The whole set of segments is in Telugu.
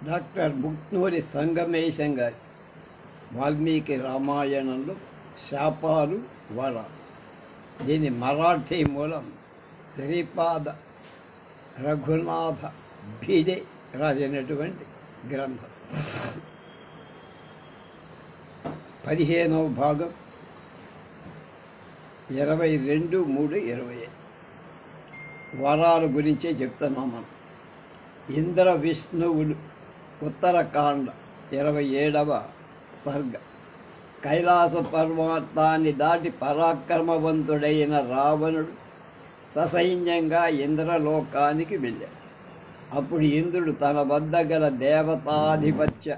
డాక్టర్ ముక్నూరి సంగమేశం గారి వాల్మీకి రామాయణంలో శాపాలు వరాలు. దీని మరాఠీ మూలం శ్రీపాద రఘునాథ భిడే రాసినటువంటి గ్రంథం. 15వ భాగం 22-3-20 వరాల గురించే చెప్తున్నాం మనం. ఇంద్ర విష్ణువులు ఉత్తరకాండ 27వ సర్గ. కైలాస పర్వతాన్ని దాటి పరాక్రమవంతుడైన రావణుడు ససైన్యంగా ఇంద్రలోకానికి వెళ్ళాడు. అప్పుడు ఇంద్రుడు తన వద్ద గల దేవతాధిపత్య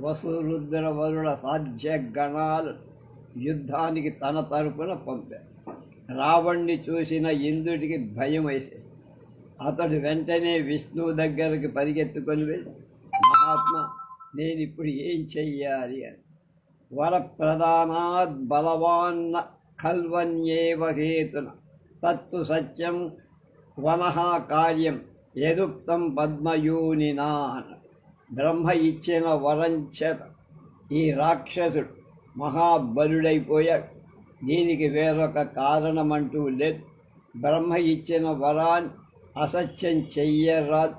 వసురుద్ర వరుణ సాధ్య గణాలు యుద్ధానికి తన తరపున పంపాడు. రావణ్ణి చూసిన ఇంద్రుడికి భయం వేసేది. అతడు వెంటనే విష్ణువు దగ్గరికి పరిగెత్తుకొని వెళ్ళి, మహాత్మా, నేను ఇప్పుడు ఏం చెయ్యాలి అని. వరప్రదానాద్ బలవాన్న ఖల్వన్యేవ హేతున తత్తు సత్యం వనః కార్యం యదుక్తం పద్మయూనినా. బ్రహ్మ ఇచ్చిన వరంచేత ఈ రాక్షసుడు మహాబలుడైపోయాడు. దీనికి వేరొక కారణమంటూ లేదు. బ్రహ్మ ఇచ్చిన వరాన్ని అసత్యం చెయ్యరాదు.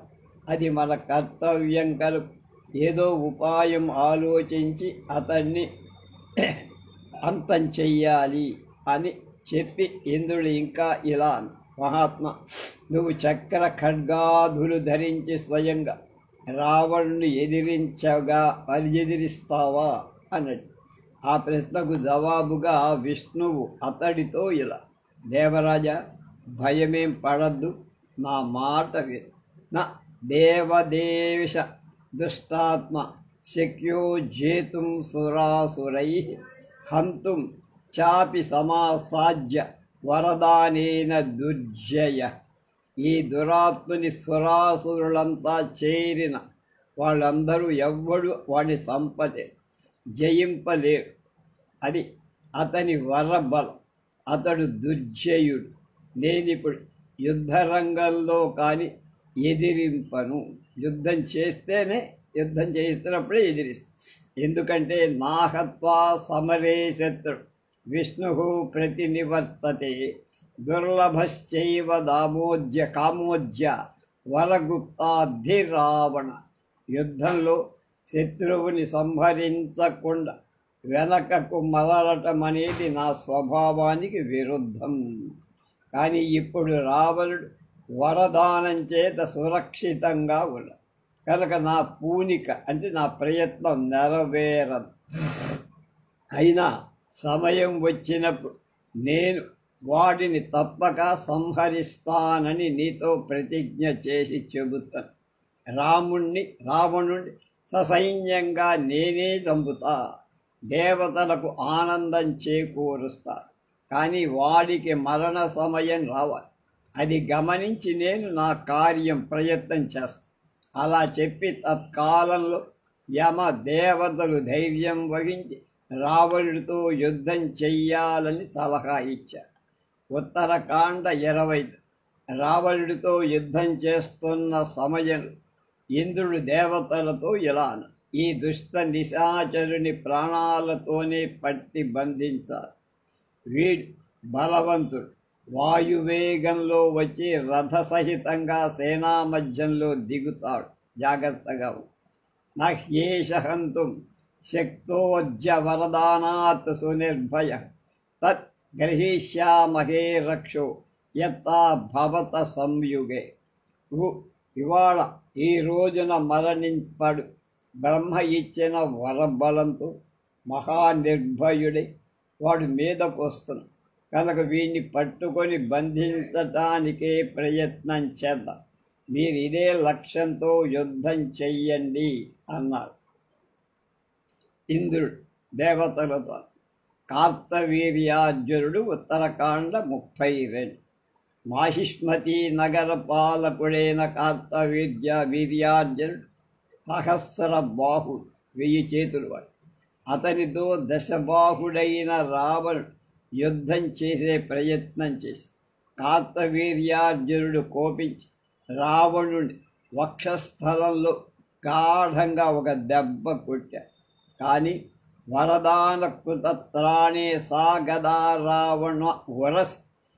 అది మన కర్తవ్యం కలుగు. ఏదో ఉపాయం ఆలోచించి అతన్ని అంతం చెయ్యాలి అని చెప్పి ఇంద్రుడు ఇంకా ఇలా, మహాత్మా, నువ్వు చక్ర ఖడ్గాదులు ధరించి స్వయంగా రావణుని ఎదిరిస్తావా అన్నాడు. ఆ ప్రశ్నకు జవాబుగా విష్ణువు అతడితో ఇలా, దేవరాజా, భయమేం పడద్దు, నా మాట విను. నా దేవదేశ దుష్టాత్మ శక్యో జేతుం సురాసురై హంతుం చాపి సమాసాజ్య వరదానేన దుర్జయ. ఈ దురాత్ముని సురాసురులంతా చేరిన వాళ్ళందరూ ఎవ్వడు వాడి సంపదే జయింపలేరు. అది అతని వరబలం. అతడు దుర్జయుడు. నేనిప్పుడు యుద్ధరంగంలో కానీ ఎదిరింపను. యుద్ధం చేస్తున్నప్పుడే ఎదిరిస్తా. ఎందుకంటే నాహత్వా సమరే శత్రు విష్ణు ప్రతినివర్తతే దుర్లభశ్చైవ కామోజ్య వరగుప్తాధిరావణ. యుద్ధంలో శత్రువుని సంహరించకుండా వెనకకు మరలటం అనేది నా స్వభావానికి విరుద్ధం. కానీ ఇప్పుడు రావణుడు వరదానం చేత సురక్షితంగా ఉన్నాడు కనుక నా పూనిక అంటే నా ప్రయత్నం నెరవేరదు. అయినా సమయం వచ్చినప్పుడు నేను వాడిని తప్పక సంహరిస్తానని నీతో ప్రతిజ్ఞ చేసి చెబుతాను. రావణుణ్ణి ససైన్యంగా నేనే చంపుతా. దేవతలకు ఆనందం చేకూరుస్తా. కానీ వాడికి మరణ సమయం రావాలి. అది గమనించి నేను నా ప్రయత్నం చేస్తాను. అలా చెప్పి తత్కాలంలో యమ దేవతలు ధైర్యం వహించి రావణుడితో యుద్ధం చెయ్యాలని సలహా ఇచ్చారు. ఉత్తరకాండ 20. రావణుడితో యుద్ధం చేస్తున్న సమయంలో ఇంద్రుడు దేవతలతో ఇలా, ఈ దుష్ట నిశాచరుని ప్రాణాలతోనే పట్టి బంధించాలి. వీడు బలవంతుడు. వాయువేగంలో వచ్చి రథసహితంగా సేనా మధ్యంలో దిగుతాడు. జాగ్రత్తగా నహ్యేషహంతుం శక్తోజ్య వరదానాత్ సునిర్భయ తత్ గ్రహీష్యామహే రక్షో యత్తా భవత సంయుగే. ఇవాళ ఈ రోజున మరణించడు. బ్రహ్మ ఇచ్చిన వరబలంతో మహానిర్భయుడై వాడు మీదకు వస్తున్నాడు కనుక వీడిని పట్టుకొని బంధించటానికే ప్రయత్నం చేద్దాం. మీరు ఇదే లక్ష్యంతో యుద్ధం చెయ్యండి అన్నాడు ఇంద్రుడు దేవతలతో. కార్తవీర్యార్జునుడు ఉత్తరకాండ 32. మాహిష్మతి నగర పాలకుడైన వీర్యార్జునుడు సహస్ర బాహుడు, 1000 చేతులు వాడు. అతనితో దశబాహుడైన రావణుడు యుద్ధం చేసే ప్రయత్నం చేసి కార్తవీర్యార్జునుడు కోపించి రావణుడి వక్షస్థలంలో గాఢంగా ఒక దెబ్బ కొట్టారు. కానీ వరదాన కృతత్రాణే సా గదా రావణ వరస్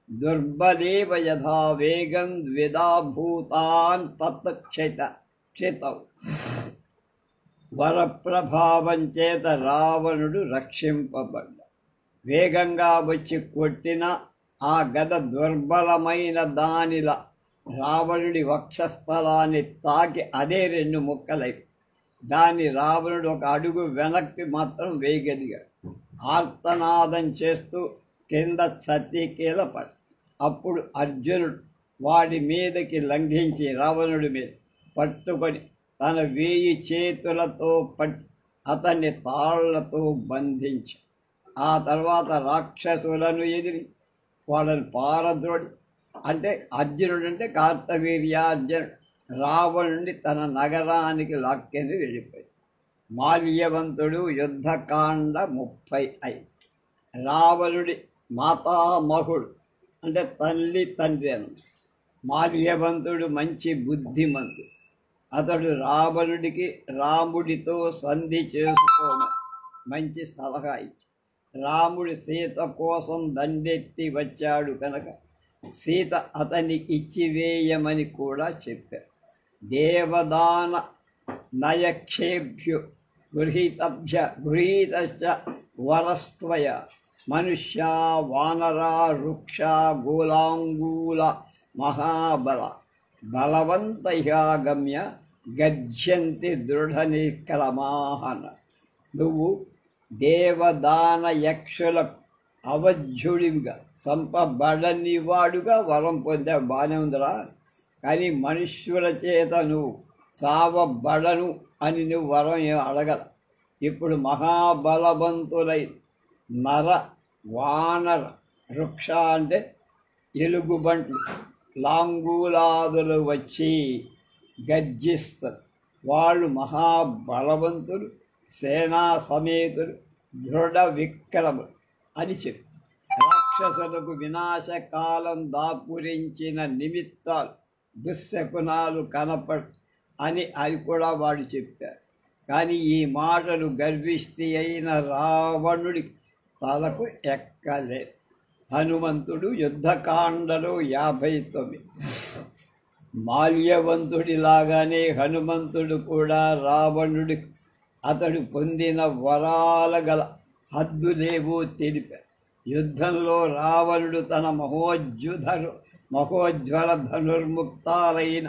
దుర్బలేవ యథా వేగం ద్విధా భూతాన్ క్షితౌ. వరప్రభావం చేత రావణుడు రక్షింపబడ్డ. వేగంగా వచ్చి కొట్టిన ఆ గద దుర్బలమైన దానిలా రావణుడి వక్షస్థలాన్ని తాకి అదే 2 ముక్కలై దాన్ని రావణుడు ఒక అడుగు వెనక్కి మాత్రం వేయగలిగాడు. ఆర్తనాదం చేస్తూ కింద చతికిల పడి అప్పుడు అర్జునుడు వాడి మీదకి లంఘించి రావణుడి మీద పట్టుకొని తన 1000 చేతులతో పట్టి అతన్ని తాళ్లతో బంధించి ఆ తర్వాత రాక్షసులను ఎదిరి వాళ్ళని పారద్రోడి, అంటే అర్జునుడు అంటే కార్తవీర్యార్జునుడు రావణుడిని తన నగరానికి లాక్కెని వెళ్ళిపోయి. మాల్యవంతుడు యుద్ధకాండ 35. రావణుడి మాతామహుడు అంటే తల్లి తండ్రి అన్న మాల్యవంతుడు మంచి బుద్ధిమంతుడు. అతడు రావణుడికి రాముడితో సంధి చేసుకోమని మంచి సలహా ఇచ్చి రాముడి సీత కోసం దండెత్తి వచ్చాడు కనుక సీత అతనికి ఇచ్చివేయమని కూడా చెప్పారు. దేవదాన నయక్షేభ్యో గృహీతశ్చ వరస్త్వయ మనుష్యా వానరా వృక్ష గోలాంగూల మహాబల బలవంతయాగమ్య గర్జంతి దృఢ నిక్రమాహన. నువ్వు దేవదాన యక్షులకు అవధ్యుడిగా చంపబడని వాడుగా వరం పొందావు, బాగానే ఉందిరా. కానీ మనుష్యుల చేత నువ్వు చావబడను అని నువ్వు వరం అడగల. ఇప్పుడు మహాబలవంతులై నర వానర వృక్ష అంటే ఎలుగుబంట్లు లాంగూలాదులు వచ్చి గర్జిస్తారు. వాళ్ళు మహాబలవంతులు, సేనా సమేతులు, దృఢ విక్రములు అని చెప్పి రాక్షసులకు వినాశకాలం దాపురించిన నిమిత్తాలు దుశ్శకునాలు కనపడు అని అది కూడా వాడు చెప్పారు. కానీ ఈ మాటలు గర్విష్టి అయిన రావణుడి తలకు ఎక్కలేదు. హనుమంతుడు యుద్ధకాండలో 59. మాల్యవంతుడిలాగానే హనుమంతుడు కూడా రావణుడి అతడు పొందిన వరాల గల హద్దులేవో తెలిపారు. యుద్ధంలో రావణుడు తన మహోజ్వల ధనుర్ముక్తాలైన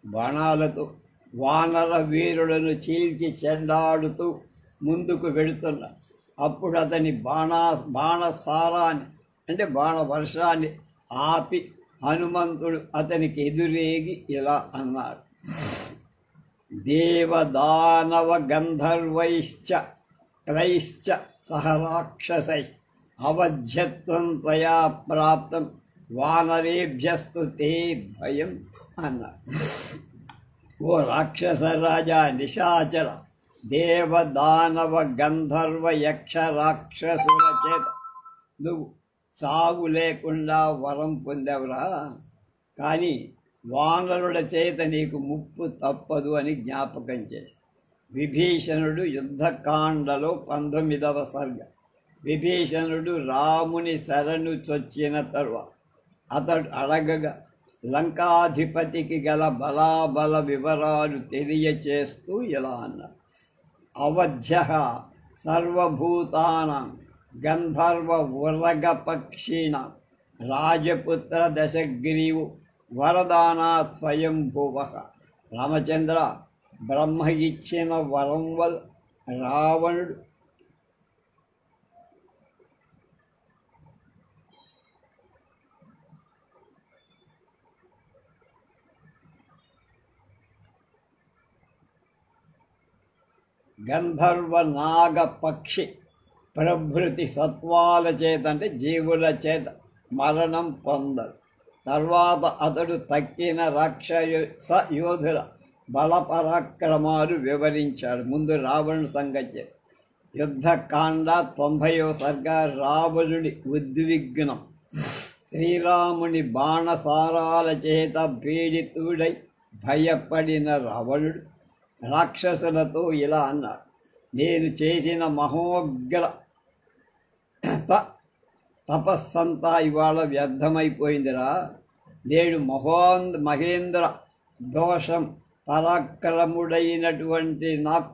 బాణాలతో వానర వీరులను చీల్చి చెండాడుతూ ముందుకు వెడుతున్నాడు. అప్పుడు అతని బాణసారాన్ని అంటే బాణవర్షాన్ని ఆపి హనుమంతుడు అతనికి ఎదురేగి ఇలా అన్నాడు: దేవదానవ గంధర్వైశ్చ క్లైశ్చ సహ రాక్షసై అవధ్యత్వం త్వయా ప్రాప్తం వానరేభ్యస్తు తే భయం అన్నాడు. ఓ రాక్షస రాజా, నిశాచర, దేవదానవ గంధర్వ యక్ష రాక్షసుల చేత నువ్వు సాగు లేకుండా వరం పొందవురా. కానీ వానరుల చేత నీకు ముప్పు తప్పదు అని జ్ఞాపకం చేసి విభీషణుడు యుద్ధకాండలో 19వ సర్గ. విభీషణుడు రాముని శరణు చొచ్చిన తరువాత అతడు అడగగా లంకాధిపతికి గల బలాబల వివరాలు తెలియచేస్తూ ఇలా అన్నాడు: అవధ్య సర్వభూతానాం గంధర్వ ఉరగపక్షిణ రాజపుత్ర దశగ్రీవు వరదానా స్వయంభువ. రామచంద్ర, బ్రహ్మ ఇచ్చిన వరం వల్ల రావణుడు గంధర్వ నాగ పక్షి ప్రభృతి సత్వాల చేత అంటే జీవుల చేత మరణం పొందడు. తర్వాత అతడు తక్కిన రాక్షస యోధుల బలపరాక్రమాలు వివరించాడు. ముందు రావణుడి సంగతి. యుద్ధకాండ 90వ సర్గ. రావణుడి ఉద్విగ్నం. శ్రీరాముని బాణసారాల చేత పీడితుడై భయపడిన రావణుడు రాక్షసులతో ఇలా అన్నాడు, నేను చేసిన మహోగ్ర తపస్సంతా ఇవాళ వ్యర్థమైపోయిందిరా. నేడు మహేంద్ర దోషం పరాక్రముడైనటువంటి నాకు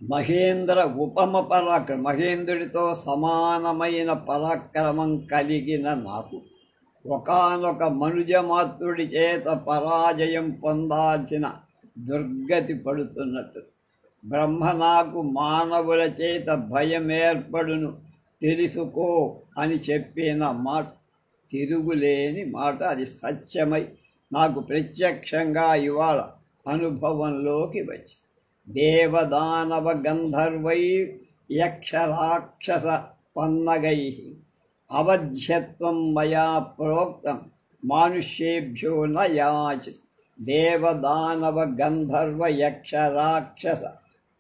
మహేంద్ర ఉపమ పరాక్రమం, మహేంద్రుడితో సమానమైన పరాక్రమం కలిగిన నాకు ఒకానొక మనుజమాత్రుడి చేత పరాజయం పొందాల్సిన దుర్గతి పడుతున్నట్టు. బ్రహ్మ నాకు మానవుల చేత భయం ఏర్పడును తెలుసుకో అని చెప్పిన మాట తిరుగులేని మాట. అది సత్యమై నాకు ప్రత్యక్షంగా ఇవాళ అనుభవంలోకి వచ్చి దేవదానవ గంధర్వై యక్ష రాక్షస పన్నగై అవధ్యత్వం మయా ప్రోక్తం మానుష్యేభ్యో న యాచిత్. దేవదానవ గంధర్వ యక్ష రాక్షస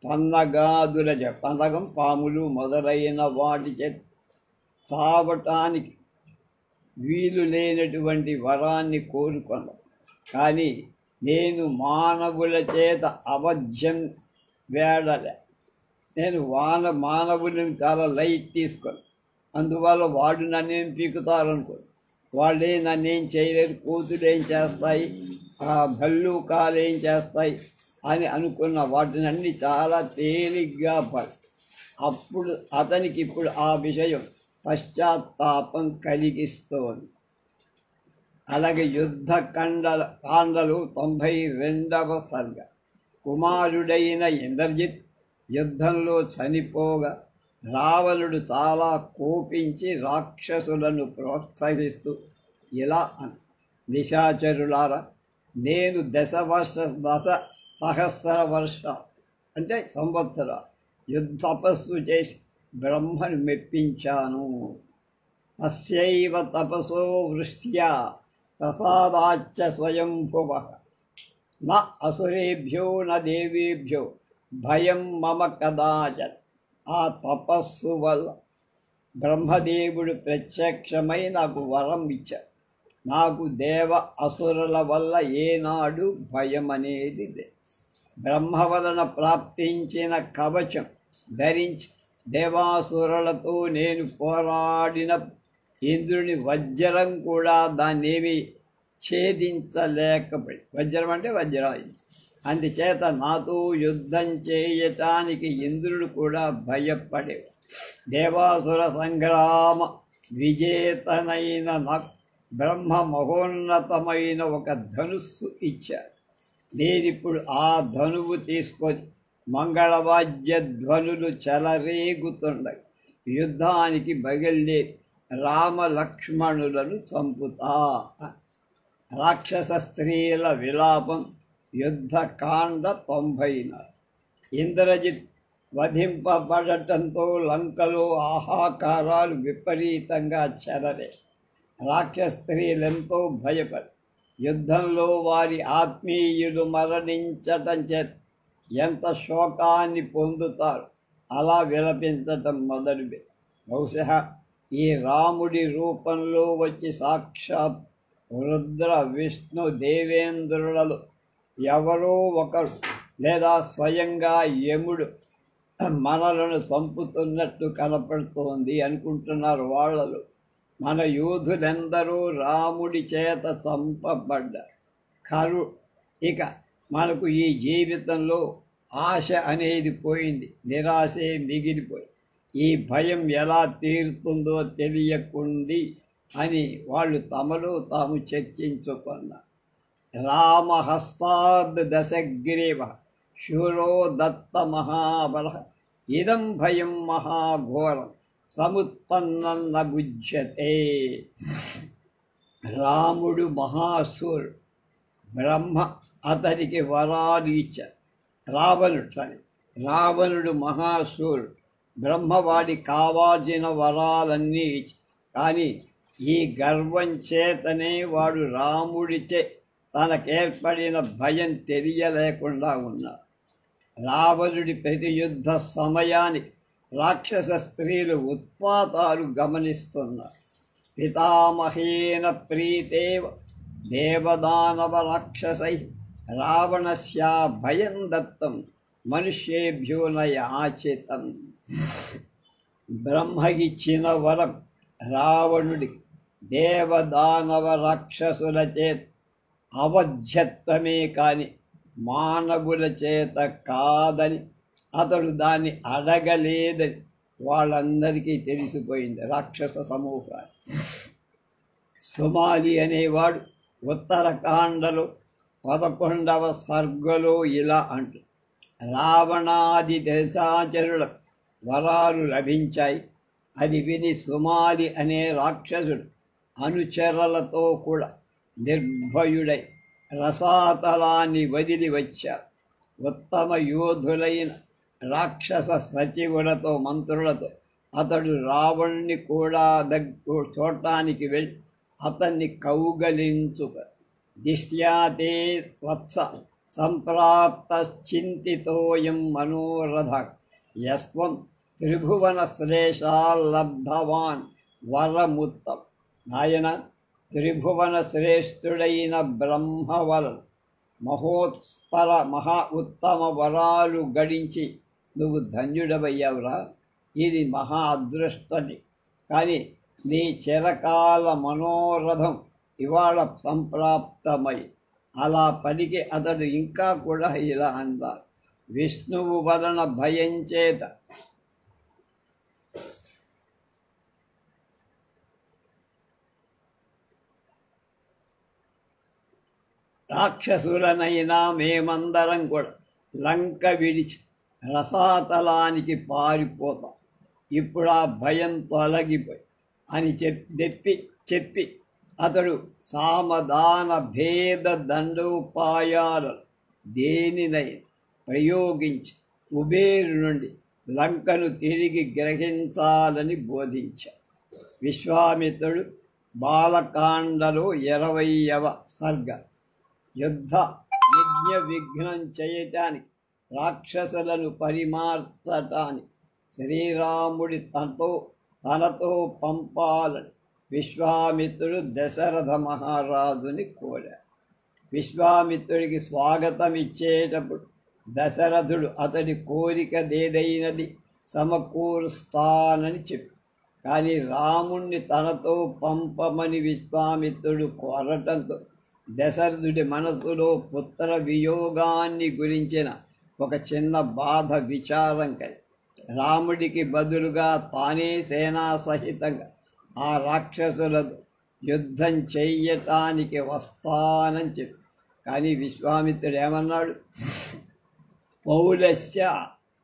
పన్నగాదుల పన్నగం పాములు మొదలైన వాటి చే చావటానికి వీలు లేనటువంటి వరాన్ని కోరుకున్నాం. కానీ నేను మానవుల చేత అవధ్యం వేడలే. నేను మానవుని చాలా లైట్ తీసుకొని, అందువల్ల వాడు నన్నేం పీకుతారనుకో, వాళ్ళే నన్నేం చేయలేరు, కోతులు ఏం చేస్తాయి, ఆ భల్లూకాలు ఏం చేస్తాయి అని అనుకున్న వాటినన్నీ చాలా తేలిగ్గా పడి అప్పుడు అతనికి ఇప్పుడు ఆ విషయం పశ్చాత్తాపం కలిగిస్తోంది. అలాగే యుద్ధ కాండలు 92వ సర్గ. కుమారుడైన ఇంద్రజిత్ యుద్ధంలో చనిపోగా రావణుడు చాలా కోపించి రాక్షసులను ప్రోత్సహిస్తూ ఇలా అని, నిశాచరులారా, నేను 10 సహస్ర వర్ష అంటే సంవత్సర తపస్సు చేసి బ్రహ్మను మెప్పించాను. తస్యైవ తపసో వృష్ట్యా ప్రసాదాచ్చ స్వయంభువ న అసురేభ్యో న దేవేభ్యో భయం మమ కదాచన్. ఆ తపస్సు వల్ల బ్రహ్మదేవుడు ప్రత్యక్షమై నాకు వరం ఇచ్చాడు. నాకు దేవ అసురుల వల్ల ఏనాడు భయం అనేది లేదు. బ్రహ్మ వలన ప్రాప్తించిన కవచం ధరించి దేవాసురులతో నేను పోరాడిన ఇంద్రుని వజ్రం కూడా దాన్నేమి ఛేదించలేకపోయి. వజ్రం అంటే వజ్రాయుధం. అందుచేత నాతో యుద్ధం చేయటానికి ఇంద్రుడు కూడా భయపడేవాడు. దేవాసుర సంగ్రామ విజేతనైన నాకు బ్రహ్మ మహోన్నతమైన ఒక ధనుస్సు ఇచ్చాడు. నేనిప్పుడు ఆ ధనువు తీసుకొని మంగళవాద్య ధ్వనులు చెలరేగుతుండగా యుద్ధానికి బయలుదేరి రామ లక్ష్మణులను చంపుతా. రాక్షస స్త్రీల విలాపం యుద్ధకాండ 94. ఇంద్రజిత్ వధింపబడటంతో లంకలో ఆహాకారాలు విపరీతంగా చెలరే. రాక్షస స్త్రీలెంతో భయపడి యుద్ధంలో వారి ఆత్మీయులు మరణించటం చేత ఎంత శోకాన్ని పొందుతారు అలా విలపించటం మొదలుపెట్టి బహుశా ఈ రాముడి రూపంలో వచ్చి సాక్షాత్ రుద్ర విష్ణు దేవేంద్రులలో ఎవరో ఒకరు లేదా స్వయంగా యముడు మనలను చంపుతున్నట్టు కనపడుతోంది అనుకుంటున్నారు వాళ్ళలో. మన యోధులెందరూ రాముడి చేత చంపబడ్డారు. ఇక మనకు ఈ జీవితంలో ఆశ అనేది పోయింది, నిరాశే మిగిలిపోయి ఈ భయం ఎలా తీరుతుందో తెలియకుండి అని వాళ్ళు తమలో తాము చర్చించుకున్నారు. రామహస్తాద్ దశగ్రీవ శూరో దత్త మహాబల ఇదం భయం మహాఘోరం సముత్పన్నం న బుజ్యతే. రాముడు మహాసూరుడు. బ్రహ్మ అతనికి వరాలు ఇచ్చారు. రావణుడు మహాసూరుడు. బ్రహ్మవాడికి కావాల్సిన వరాలన్నీ ఇచ్చి, కానీ ఈ గర్వం చేతనే వాడు రాముడిచే తనకేర్పడిన భయం తెలియలేకుండా ఉన్నాడు. రావణుడి ప్రతి యుద్ధ సమయానికి రాక్షస స్త్రీలు ఉత్పాతాలు గమనిస్తున్నారు. పితామహేన ప్రీతేవ దేవదానవ రాక్షసై రావణస్యా భయం దత్తం మనుష్యేభ్యో న యాచితం. బ్రహ్మగిచ్చిన వరం రావణుడి దేవదానవ రాక్షసుల చేత అవధ్యత్వమే కాని మానవుల చేత కాదని అతడు దాన్ని అడగలేదని వాళ్ళందరికీ తెలిసిపోయింది. రాక్షస సమూహాలు. సుమాలి అనేవాడు ఉత్తరకాండలో 11వ సర్గలో ఇలా అంటూ, రావణాది దేశాచరుల వరాలు లభించాయి. అది విని సుమాలి అనే రాక్షసుడు అనుచరులతో కూడా నిర్భయుడై రసాతలాన్ని వదిలి వచ్చారు. ఉత్తమ యోధులైన రాక్షస సచివులతో మంత్రులతో అతడు రావణుని కూడా చూడటానికి వెళ్ళి అతన్ని కౌగలించుక దిశ్యాతే వత్స సంప్రాప్తశ్చింతితోయం మనోరథ యస్వం త్రిభువన శ్రేషాల్లబ్ధవాన్ వరముత్తం. నాయన, త్రిభువన శ్రేష్ఠుడైన బ్రహ్మవరం మహా ఉత్తమ వరాలు గడించి నువ్వు ధన్యుడవయ్యావురా. ఇది మహా అదృష్టని. కానీ నీ చిరకాల మనోరథం ఇవాళ సంప్రాప్తమై. అలా పలికి అతడు ఇంకా కూడా ఇలా అన్నారు, విష్ణువు వలన భయం చేత రాక్షసులనైనా మేమందరం కూడా లంక విడిచి రసాతలానికి పారిపోతాం. ఇప్పుడు ఆ భయం తొలగిపోయి అని చెప్పి అతడు సామధాన భేద దండోపాయాలను దేనినైనా ప్రయోగించి కుబేరు నుండి లంకను తిరిగి గ్రహించాలని బోధించాడు. విశ్వామిత్రుడు బాలకాండలో 20వ సర్గ యుద్ధ యజ్ఞ విఘ్నం చేయటానికి రాక్షసులను పరిమార్చటానికి శ్రీరాముడి తనతో పంపాలని విశ్వామిత్రుడు దశరథ మహారాజుని కోరాడు. విశ్వామిత్రుడికి స్వాగతం ఇచ్చేటప్పుడు దశరథుడు అతడి కోరికదేదైనది సమకూరుస్తానని చెప్పి, కానీ రాముణ్ణి తనతో పంపమని విశ్వామిత్రుడు కోరటంతో దశరథుడి మనసులో పుత్ర వియోగాన్ని గురించిన ఒక చిన్న బాధ విచారం కలిగి రాముడికి బదులుగా తానే సేనా సహితంగా ఆ రాక్షసులతో యుద్ధం చెయ్యటానికి వస్తానని చెప్పి, కానీ విశ్వామిత్రుడు ఏమన్నాడు, పౌలస్య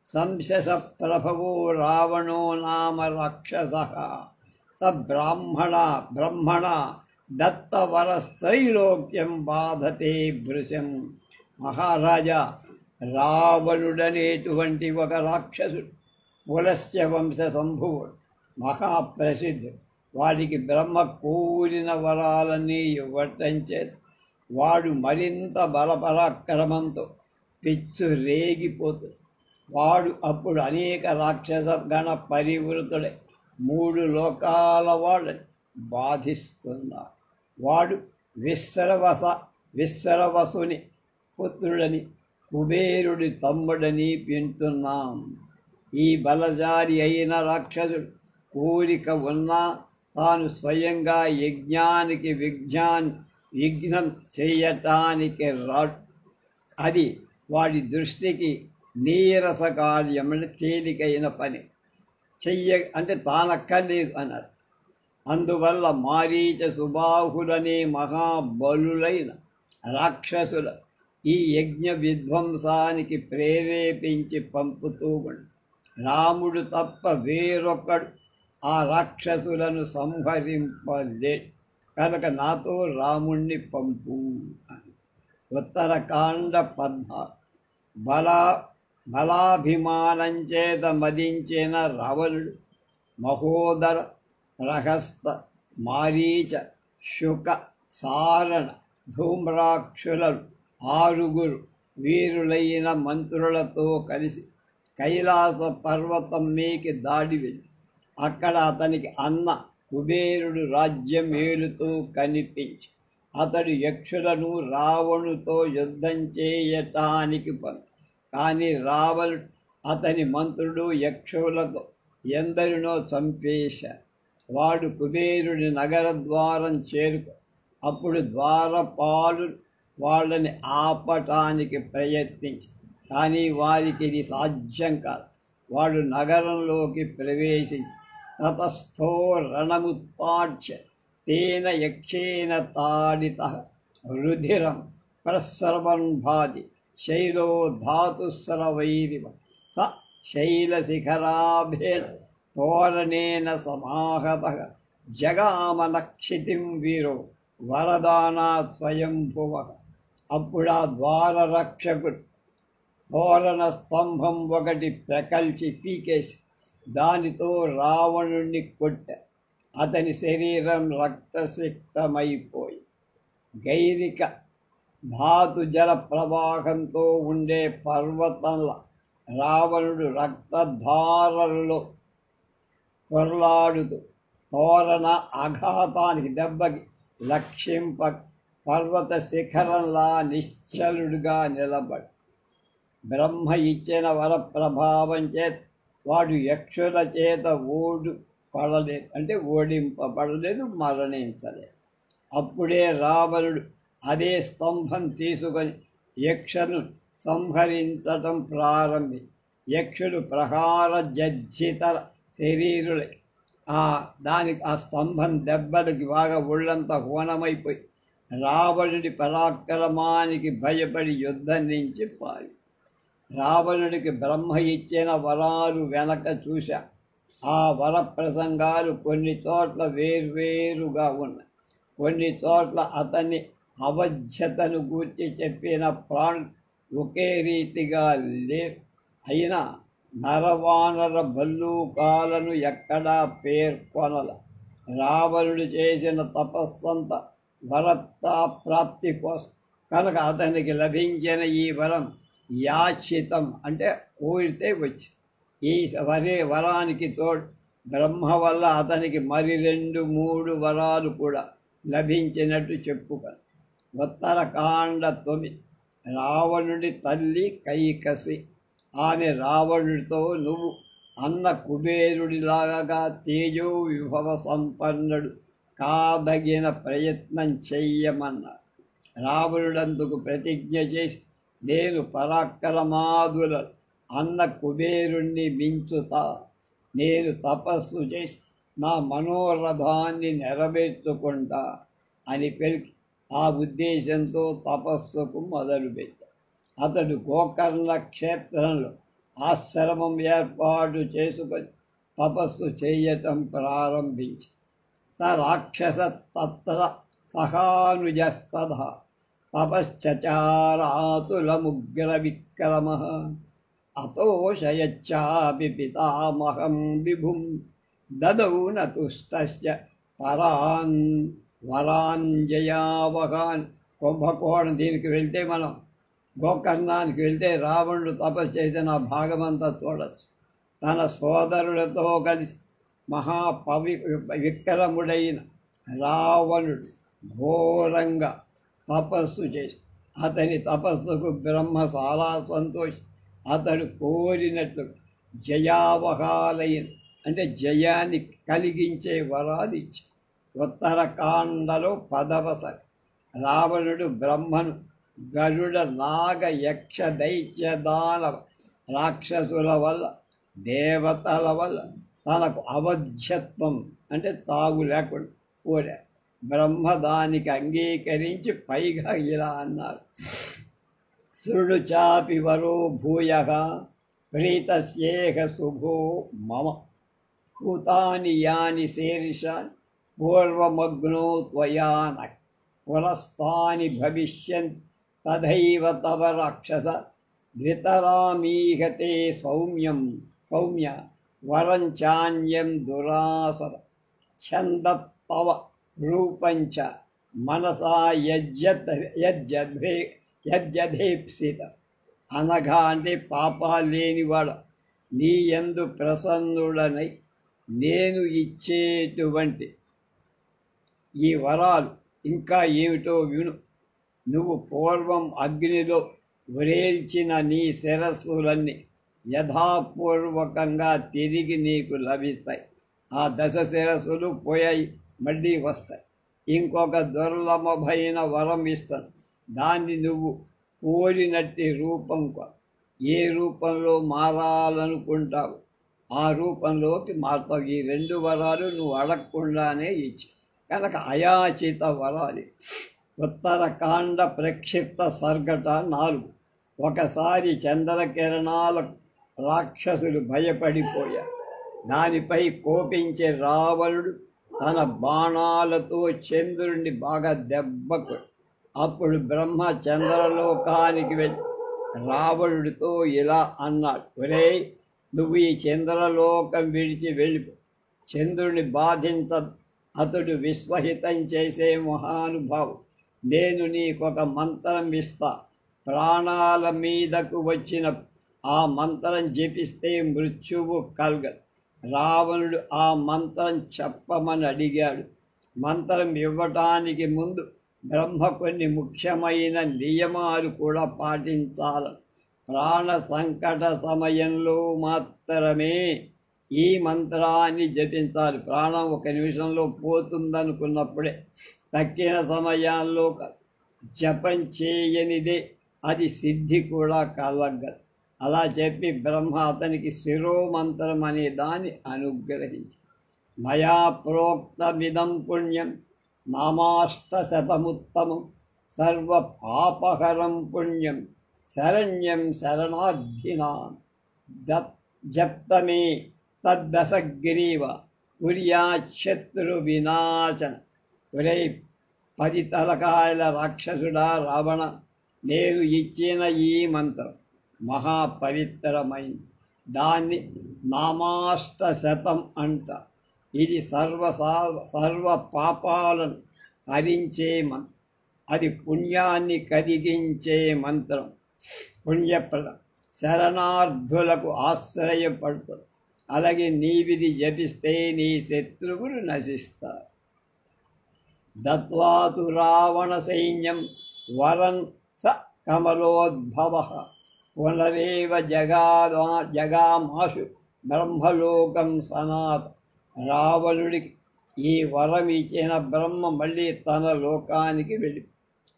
సంశస ప్రభవో రావణో నామ రాక్షస స బ్రహ్మణ దత్తవరస్త్రైలోక్యం బాధతే భృశం. మహారాజా, రావణుడనేటువంటి ఒక రాక్షసుడు పులస్య వంశ సంభువుడు, మహాప్రసిద్ధుడు. వాడికి బ్రహ్మ కోరిన వరాలన్నీ ఇవ్వటం చేత వాడు మరింత బలపరాక్రమంతో పిచ్చు రేగిపోతుంది. వాడు అప్పుడు అనేక రాక్షస గణ పరివృతుడై 3 లోకాల వాళ్ళని బాధిస్తున్నాడు. వాడు విశ్రవసుని పుత్రుడని కుబేరుడి తమ్ముడని వింటున్నాం. ఈ బలజారి అయిన రాక్షసుడు కోరిక ఉన్నా తాను స్వయంగా యజ్ఞానికి విఘ్నం చేయటానికి రాడు. అది వాడి దృష్టికి నీరస కార్యమని తేలికైన పని అంటే తానక్కర్లేదు అన్నారు. అందువల్ల మారీచ సుబాహులనే మహాబలులైన రాక్షసుల ఈ యజ్ఞ విధ్వంసానికి ప్రేరేపించి పంపుతూ ఉండి రాముడు తప్ప వేరొకడు ఆ రాక్షసులను సంహరింపలే, కనుక నాతో రాముణ్ణి పంపు అని. ఉత్తరకాండ 14. బలాభిమానం చేత మదించిన రావణుడు మహోదర, ప్రహస్త, మారీచ, శుక, సారణ, ధూమ్రాక్షులను 6 వీరులైన మంత్రులతో కలిసి కైలాస పర్వతం మీకి దాడి వెళ్ళి అక్కడ అతనికి అన్న కుబేరుడు రాజ్యం ఏలుతూ కనిపించి అతడు యక్షులను రావణుతో యుద్ధం చేయటానికి కానీ రావణుడు అతని మంత్రుడు యక్షులతో ఎందరినో చంపేశారు. వాడు కుబేరుడి నగర ద్వారం చేరుకు అప్పుడు ద్వారపాలు వాళ్ళని ఆపటానికి ప్రయత్నించి కానీ వారికి ఇది సాధ్యం కాదు. వాడు నగరంలోకి ప్రవేశించి తతస్థో రణముత్పాట్య తేన యక్షేణ తాడిత రుధిరం ప్రస్రవన్ భాతి శైలో ధాతుస్రవైరివ స శైలశిఖరాభేద తోరణేన సమాహత జగామనక్షితిం వీరో వరదానాత్ స్వయంభువ. అప్పుడు ఆ ద్వారరక్షకుడు తోరణ స్తంభం ఒకటి ప్రకల్చి పీకేసి దానితో రావణుణ్ణి కొట్టారు. అతని శరీరం రక్తసిక్తమైపోయి గైరిక ధాతు జల ప్రవాహంతో ఉండే పర్వతంలా రావణుడు రక్తధారల్లో పొర్లాడుతూ తోరణ ఆఘాతానికి దెబ్బకి లక్షింప పర్వత శిఖరంలా నిశ్చలుడుగా నిలబడి బ్రహ్మ ఇచ్చిన వర ప్రభావం చేత వాడు యక్షుల చేత పడలేదు, అంటే ఓడింపబడలేదు, మరణించలేదు. అప్పుడే రావణుడు అదే స్తంభం తీసుకొని యక్షను సంహరించటం యక్షుడు ప్రహార జజ్జిత శరీరులై దానికి ఆ స్తంభం దెబ్బలకి బాగా ఒళ్ళంతా హోనమైపోయి రావణుడి పరాక్రమానికి భయపడి యుద్ధం నుంచి పారి. రావణుడికి బ్రహ్మ ఇచ్చిన వరాలు వెనక చూశా. ఆ వర ప్రసంగాలు కొన్ని చోట్ల వేర్వేరుగా ఉన్నాయి. కొన్ని చోట్ల అతన్ని అవధ్యతను గూర్చి చెప్పిన ప్రాణులు ఒకే రీతిగా లేరు. అయినా నరవానర భల్లూకాలను ఎక్కడా పేర్కొనల. రావణుడు చేసిన తపస్సంతా వరత్తా ప్రాప్తి కోసం కనుక అతనికి లభించిన ఈ వరం యాచితం, అంటే కోరితే వచ్చి. ఈ వరానికి తోడు బ్రహ్మ వల్ల అతనికి మరి 2-3 వరాలు కూడా లభించినట్టు చెప్పుకొని ఉత్తరకాండ 9. రావణుడి తల్లి కైకసి. ఆమె రావణుడితో నువ్వు అన్న కుబేరుడిలాగా తేజో విభవ సంపన్నుడు కాదగిన ప్రయత్నం చెయ్యమన్నారు. రావణుడందుకు ప్రతిజ్ఞ చేసి నేను పరాక్రమాదుల అన్న కుబేరుణ్ణి మించుతా, నేను తపస్సు చేసి నా మనోరథాన్ని నెరవేర్చుకుంటా అని పలికి ఆ ఉద్దేశంతో తపస్సుకు మొదలుపెట్టాడు. అతడు గోకర్ణ క్షేత్రంలో ఆశ్రమం ఏర్పాటు చేసుకొని తపస్సు చేయటం ప్రారంభించి స రాక్షస తత్ర సహానుజస్తథ తపశ్చచారాతులముగ్ర విక్రమ అతోషయచ్చాపి పితామహం విభుం దదౌ నతుష్టస్య పరాన్ వరాంజయావహాన్. కుంభకోణం దీనికి వెళ్తే మనం గోకర్ణానికి వెళ్తే రావణుడు తపస్సు చేసిన భాగమంతా చూడవచ్చు. తన సోదరులతో కలిసి విక్రముడైన రావణుడు ఘోరంగా తపస్సు చేసి అతని తపస్సుకు బ్రహ్మ చాలా సంతోషి అతడు కోరినట్లు జయావహాలైన, అంటే జయాన్ని కలిగించే వరాలు ఇచ్చి ఉత్తరకాండలో 10వ సరి రావణుడు బ్రహ్మను గరుడ నాగ యక్ష దైత్య దానవ రాక్షసుల వల్ల దేవతల వల్ల తనకు అవధ్యత్వం, అంటే చావు లేకుండా కోరాడు. బ్రహ్మ దానికి అంగీకరించి పైగా ఇలా అన్నారు, శృణు చాపి వరో భూయః ప్రీతస్యేహ శుభో మమ భూతాని యాని శీర్షాని పూర్వమగ్నో త్వయా న పునస్తాని భవిష్యంతి తథైవ తవ రాక్షస ధృతరామీహ తే సౌమ్య వరం చాన్యం దురాసర ఛందత్తవ రూపంచ మనసా యజ్జధేప్సిత. అనగా అంటే పాపాలు లేనివాడు నీ యందు ప్రసన్నుడనై నేను ఇచ్చేటువంటి ఈ వరాలు ఇంకా ఏమిటో విను. నువ్వు పూర్వం అగ్నిలో వ్రేల్చిన నీ శిరస్సులన్నీ యథాపూర్వకంగా తిరిగి నీకు లభిస్తాయి. ఆ 10 శిరస్సులు పోయాయి, మళ్ళీ వస్తాయి. ఇంకొక దుర్లభమైన వరం ఇస్తాను. దాన్ని నువ్వు కోరినట్టి రూపం ఏ రూపంలో మారాలనుకుంటావు ఆ రూపంలోకి మారుతావు. ఈ 2 వరాలు నువ్వు అడగకుండానే ఇచ్చి కనుక అయాచిత వరాలి. ఉత్తరకాండ ప్రక్షిప్త సర్గట 4. ఒకసారి చంద్రకిరణాల రాక్షసులు భయపడిపోయారు. దానిపై కోపించే రావణుడు తన బాణాలతో చంద్రుడిని బాగా దెబ్బకు. అప్పుడు బ్రహ్మ చంద్రలోకానికి వెళ్ళి రావణుడితో ఇలా అన్నాడు, ఒరేయ్, నువ్వు ఈ చంద్రలోకం విడిచి వెళ్ళిపో. చంద్రుని బాధించదు, అతడు విశ్వహితం చేసే మహానుభావు. నేను నీకొక మంత్రం ఇస్తా. ప్రాణాల మీదకు వచ్చిన ఆ మంత్రం జపిస్తే మృత్యువు కలగదు. రావణుడు ఆ మంత్రం చెప్పమని అడిగాడు. మంత్రం ఇవ్వటానికి ముందు బ్రహ్మ కొన్ని ముఖ్యమైన నియమాలు కూడా పాటించాలని, ప్రాణ సంకట సమయంలో మాత్రమే ఈ మంత్రాన్ని జపించాలి. ప్రాణం 1 నిమిషంలో పోతుందనుకున్నప్పుడే, తక్కిన సమయాల్లో జపం చేయనిదే అది సిద్ధి కూడా కలగదు. అలా చెప్పి బ్రహ్మ అతనికి శిరోమంత్రం అనే దాన్ని అనుగ్రహించి, మయా ప్రోక్తమిదం పుణ్యం నామాష్టశతముత్తమం సర్వ పాపహరం పుణ్యం శరణ్యం శరణార్థినాం జప్తమే తద్దశగ్రీవ కుర్యాశత్రు వినాశన. ఒరే 10 తలకాయల రాక్షసుడా రావణ, నేను ఇచ్చిన ఈ మంత్రం మహాపవిత్రమైంది. దాన్ని నామాష్టశతం అంట. ఇది సర్వ పాపాలను హరించే మంత్రం. అది పుణ్యాన్ని కలిగించే మంత్రం. పుణ్యప్రదం, శరణార్థులకు ఆశ్రయపడుతుంది. అలాగే నీవిది జపిస్తే నీ శత్రువులు నశిస్తారు. దత్వాతు రావణ సైన్యం వరన్ స కమలోద్భవ పునరేవ జగామాశు బ్రహ్మలోకం సనాత్. రావణుడికి ఈ వరం ఇచ్చిన బ్రహ్మ మళ్ళీ తన లోకానికి వెళ్ళి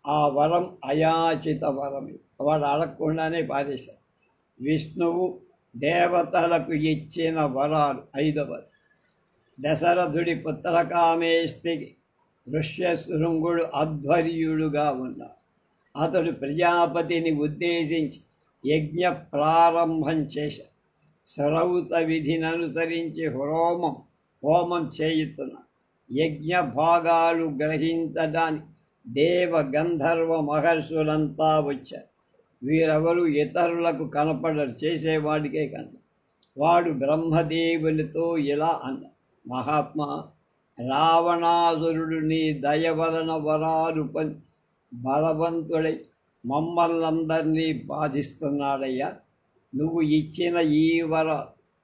ఆ వరం అయాచిత వరం, వాడు అడగకుండానే పారేశారు. విష్ణువు దేవతలకు ఇచ్చిన వరాలు 5వది. దశరథుడి పుత్రకామేష్టికి ఋష్యశృంగుడు అధ్వర్యుడుగా ఉన్నాడు. అతడు ప్రజాపతిని ఉద్దేశించి యజ్ఞ ప్రారంభం చేశాడు. శ్రౌత విధిని అనుసరించి హోమం చేయుతున్నాడు. యజ్ఞ భాగాలు గ్రహించడానికి దేవ గంధర్వ మహర్షులంతా వచ్చారు. వీరెవరు ఇతరులకు కనపడరు, చేసేవాడికే కనుక. వాడు బ్రహ్మదేవునితో ఇలా అన్నాడు, మహాత్మా, రావణాసురుడు నీ దయ వలన వరాలు బలవంతుడై మమ్మల్నందరినీ బాధిస్తున్నాడయ్యా. నువ్వు ఇచ్చిన ఈ వర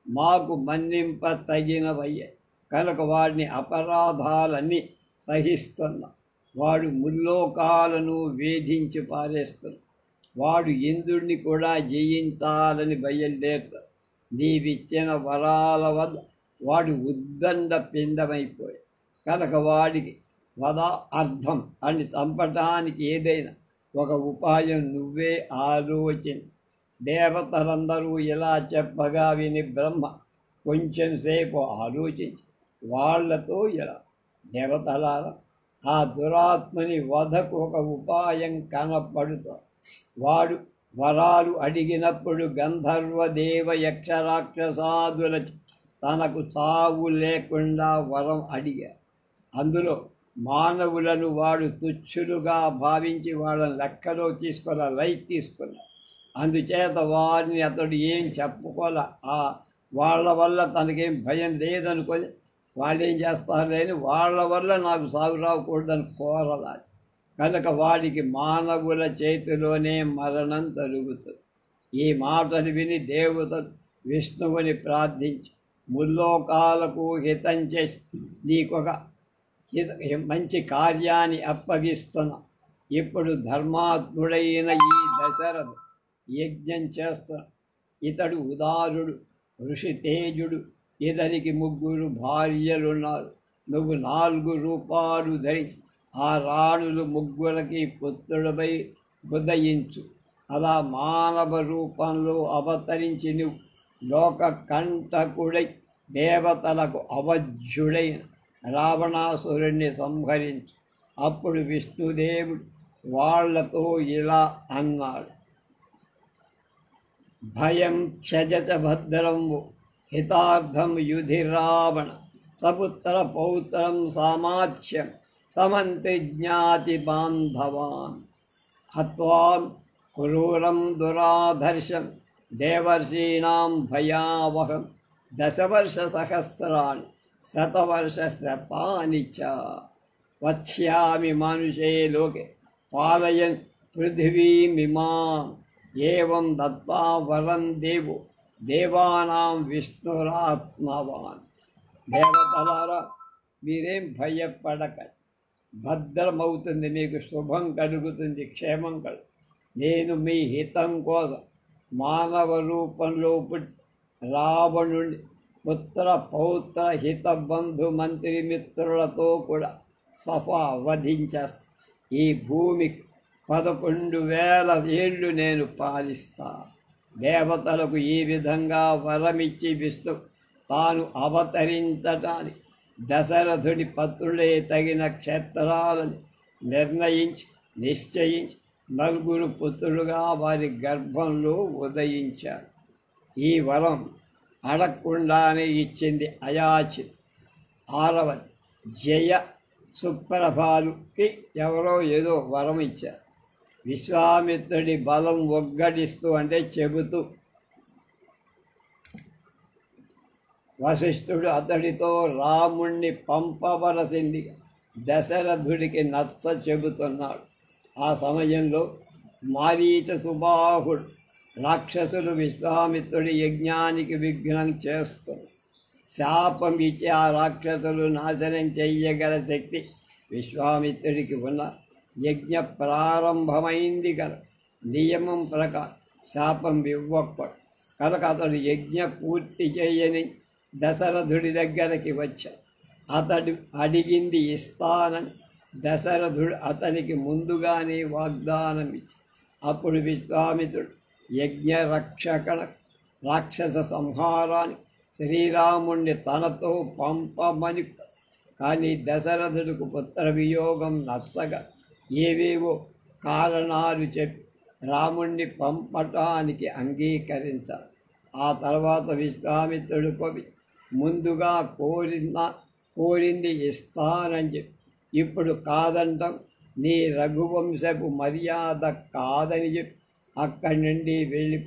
మాకు మన్నింప తగినవయ్యాయి కనుక వాడిని అపరాధాలన్నీ సహిస్తున్నా. వాడు ముల్లోకాలను వేధించి పారేస్తున్నా. వాడు ఇంద్రుడిని కూడా జయించాలని బయలుదేరుతాడు. నీవిచ్చిన వరాల వల్ల వాడు ఉద్దండ పిండమైపోయాడు కనుక వాడికి అర్థం అని చంపటానికి ఏదైనా ఒక ఉపాయం నువ్వే ఆలోచించు. దేవతలందరూ ఇలా చెప్పగా విని బ్రహ్మ కొంచెం సేపు ఆలోచించి వాళ్లతో ఇలా, దేవతలారా, ఆ దురాత్మని వధకు ఒక ఉపాయం కనపడుతుంది. వాడు వరాలు అడిగినప్పుడు గంధర్వ దేవ యక్ష రాక్షసాదుల తనకు చావు లేకుండా వరం అడిగారు. అందులో మానవులను వాడు తుచ్చులుగా భావించి వాళ్ళని లెక్కలో లైట్ తీసుకున్నారు. అందుచేత వారిని అతడు ఏం చెప్పుకోలే. వాళ్ళ వల్ల తనకేం భయం లేదనుకొని వాళ్ళేం చేస్తారని వాళ్ళ వల్ల నాకు సాగు రాకూడదని కోరలాలి. కనుక వాడికి మానవుల చేతిలోనే మరణం జరుగుతుంది. ఈ మాటలు విని దేవతలు విష్ణువుని ప్రార్థించి ముల్లోకాలకు హితం చేసి నీకొక మంచి కార్యాన్ని అప్పగిస్తున్నా. ఇప్పుడు ధర్మాత్ముడైన ఈ దశరథు యజ్ఞం చేస్తున్నా. ఇతడు ఉదారుడు, ఋషి తేజుడు. ఇతనికి 3 భార్యలున్నారు. నువ్వు 4 రూపాలు ధరించి ఆ రాణులు 3కి పుత్రుడిపై ఉదయించు. అలా మానవ రూపంలో అవతరించి నువ్వు లోక కంటకుడై దేవతలకు అవధ్యుడైన రావణాసురుణ్ణి సంహరించు. అప్పుడు విష్ణుదేవుడు వాళ్లతో ఇలా అన్నాడు: భయం త్యజత భద్రం హితార్థం యుధి రావణ సపుత్ర పౌత్రం సామాచ్యం సమంతి జ్ఞాతి బాంధవాన్ హత్వాం క్రూరం దురాధర్షం దేవర్షీణాం భయావహం దశవర్ష సహస్రాణి శతవర్ష శతాని చ వక్ష్యామి మనుషే లోకే పాలయన్ పృథివీమిమాం ఏవం దత్వా వరం దేవో దేవానాం విష్ణురాత్మవాన్. దేవతలారా, మీరేం భయపడకండి. భద్రమవుతుంది, మీకు శుభం కలుగుతుంది, క్షేమం కలుగు. నేను మీ హితం కోసం మానవ రూపంలో పుట్టి రావణుని పుత్ర పౌత్ర హిత బంధు మంత్రి మిత్రులతో కూడా సఫా వధించేస్తా. ఈ భూమికి 11,000 ఏళ్ళు నేను పాలిస్తా. దేవతలకు ఈ విధంగా వరమిచ్చి విష్ణు తాను అవతరించటానికి దశరథుడి పత్రులే తగిన క్షేత్రాలను నిర్ణయించి నిశ్చయించి 4 పుత్రులుగా వారి గర్భంలో ఉదయించారు. ఈ వరం అడగకుండానే ఇచ్చింది అయాచి. 6వది జయ సుప్రభాలుకి ఎవరో ఏదో వరం ఇచ్చారు. విశ్వామిత్రుడి బలం ఒగ్గడిస్తూ అంటే చెబుతూ వశిష్ఠుడు అతడితో రాముణ్ణి పంపవలసిందిగా దశరథుడికి నచ్చ చెబుతున్నాడు. ఆ సమయంలో మారీచ సుబాహుడు రాక్షసులు విశ్వామిత్రుడి యజ్ఞానికి విఘ్నం చేస్తున్నారు. శాపం ఇచ్చి ఆ రాక్షసులు నాశనం చెయ్యగల శక్తి విశ్వామిత్రుడికి ఉన్న. యజ్ఞ ప్రారంభమైంది కనుక నియమం ప్రకారం శాపం ఇవ్వకూడదు. కనుక అతడు యజ్ఞ పూర్తి చేయని దశరథుడి దగ్గరికి వచ్చాడు. అతడు అడిగింది ఇస్తానని దశరథుడు అతనికి ముందుగానే వాగ్దానం ఇచ్చి అప్పుడు విశ్వామిత్రుడు యజ్ఞ రక్షకణ రాక్షస సంహారాన్ని శ్రీరాముణ్ణి తనతో పంపమని. కానీ దశరథుడికి పుత్ర వియోగం నచ్చగా ఏవేవో కారణాలు చెప్పి రాముణ్ణి పంపటానికి అంగీకరించాలి. ఆ తర్వాత విశ్వామిత్రుడు కవి ముందుగా కోరింది ఇస్తానని చెప్పి ఇప్పుడు కాదంటాం నీ రఘువంశపు మర్యాద కాదని చెప్పి అక్కడి నుండి వెళ్ళి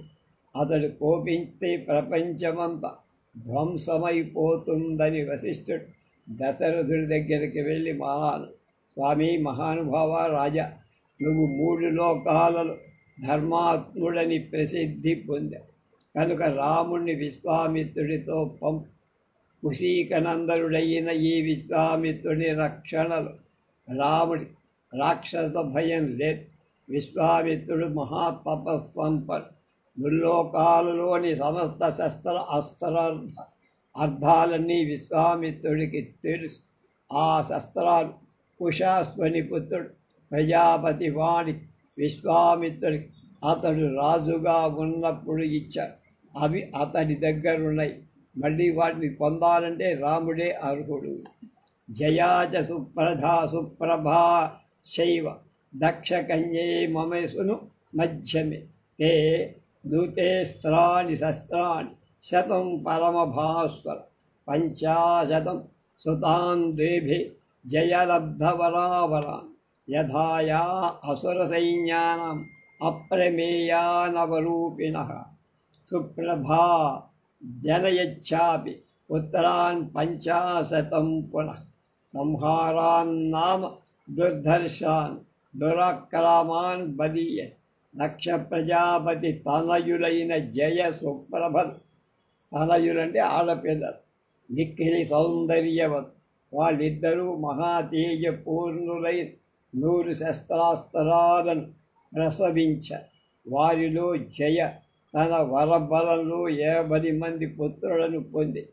అతడు కోపింస్తే ప్రపంచమంతా ధ్వంసమైపోతుందని వశిష్ఠుడు దశరథుడి దగ్గరికి వెళ్ళి స్వామి మహానుభావ రాజా, నువ్వు 3 లోకాలలో ధర్మాత్ముడని ప్రసిద్ధి పొందావు కనుక రాముణ్ణి విశ్వామిత్రుడితో కుశీకనందరుడైన ఈ విశ్వామిత్రుడి రక్షణలో రాముడి రాక్షస భయం లేదు. విశ్వామిత్రుడు మహాతపస్సంపన్నుడు. ముల్లోకాలలోని సమస్త అస్త్ర అర్థాలన్నీ విశ్వామిత్రుడికి తెలుసు. ఆ శస్త్రాలు కుశాశ్వని పుత్రుడు ప్రజాపతి వాణి విశ్వామిత్రుడికి అతడు రాజుగా ఉన్నప్పుడు ఇచ్చాడు. అవి అతడి దగ్గరున్నాయి. మళ్ళీ వాటిని పొందాలంటే రాముడే అర్హుడు. జయాచ సుప్రభా శైవ దక్షకన్యే మమసును మధ్యమే తే దూతేస్త్రాణి శస్త్రాణి 100 పరమభాస్వర 50 సుతాన్ దేభే జయలబ్ధవరావరాన్ యథాయా అసురసైన్యానాం అప్రమేయానవరూపిణః సుప్రభా జనయచ్చాపి పుత్రాన్ 50 పునః సంహారాన్నామ దుర్ధర్షాన్ దురాక్రమాన్ బలీయ దక్ష ప్రజాపతి తనయులైన జయ సుప్రభలు. తనయులంటే ఆడపిల్లలు. మిక్కిలి సౌందర్యవత్ వాళ్ళిద్దరూ మహాతేజపూర్ణులై 100 శస్త్రాస్త్రాలను ప్రసవించారు. వారిలో జయ తన వరబలంలో 50 మంది పుత్రులను పొంది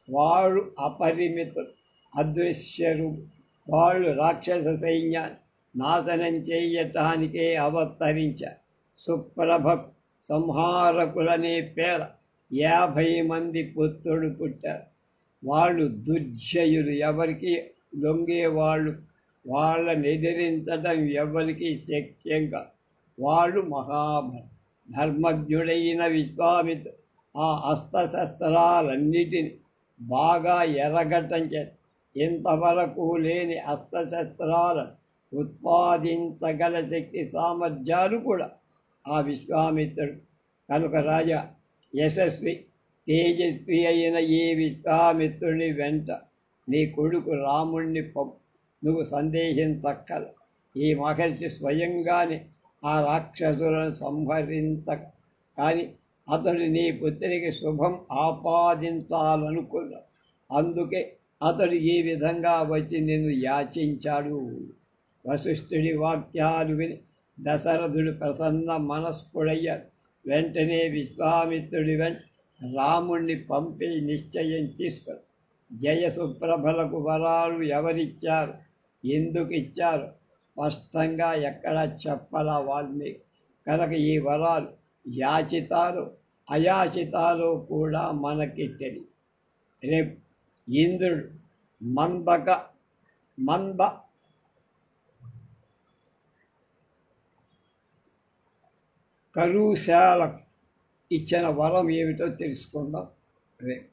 వారు అపరిమితులు, అదృశ్యరు. వాళ్ళు రాక్షస సైన్యాన్ని నాశనం చేయటానికే అవతరించారు. సుప్రభ సంహారకులనే పేర 50 మంది పుత్రులు పుట్టారు. వాళ్ళు దుర్జయులు, ఎవరికి లొంగేవాళ్ళు, వాళ్ళని ఎదిరించడం ఎవరికి శక్యంగా. వాళ్ళు మహాబలి. ధర్మజ్ఞుడైన విశ్వామిత్రుడు ఆ అస్త్రశస్త్రాలన్నిటిని బాగా ఎరగటం చేత ఇంతవరకు లేని అస్త్రశస్త్రాలను ఉత్పాదించగల శక్తి సామర్థ్యాలు కూడా ఆ విశ్వామిత్రుడు. కనుక రాజా, యశస్వి తేజస్వి అయిన ఈ విశ్వామిత్రుని వెంట నీ కొడుకు రాముణ్ణి పంపు. నువ్వు సందేహించక్కల. ఈ మహర్షి స్వయంగానే ఆ రాక్షసులను సంహరించక కానీ అతడు నీ పుత్రికి శుభం ఆపాదించాలనుకున్నాడు. అందుకే అతడు ఈ విధంగా వచ్చి నిన్ను యాచించాడు. వశిష్ఠుడి వాక్యాలు విని దశరథుడు ప్రసన్న మనస్కుడయ్యాడు. వెంటనే విశ్వామిత్రుడి వెంట రాముణ్ణి పంపి నిశ్చయం తీసుకొని, జయసుప్రభలకు వరాలు ఎవరిచ్చారు, ఎందుకు ఇచ్చారు స్పష్టంగా ఎక్కడ చెప్పలా వాల్మీకి. కనుక ఈ వరాలు యాచితాలు అయాచితాలు కూడా మనకి తెలియదు. రేపు ఇంద్రుడు మంద కరుశాలకు ఇచ్చిన వరం ఏమిటో తెలుసుకుందాం రేపు.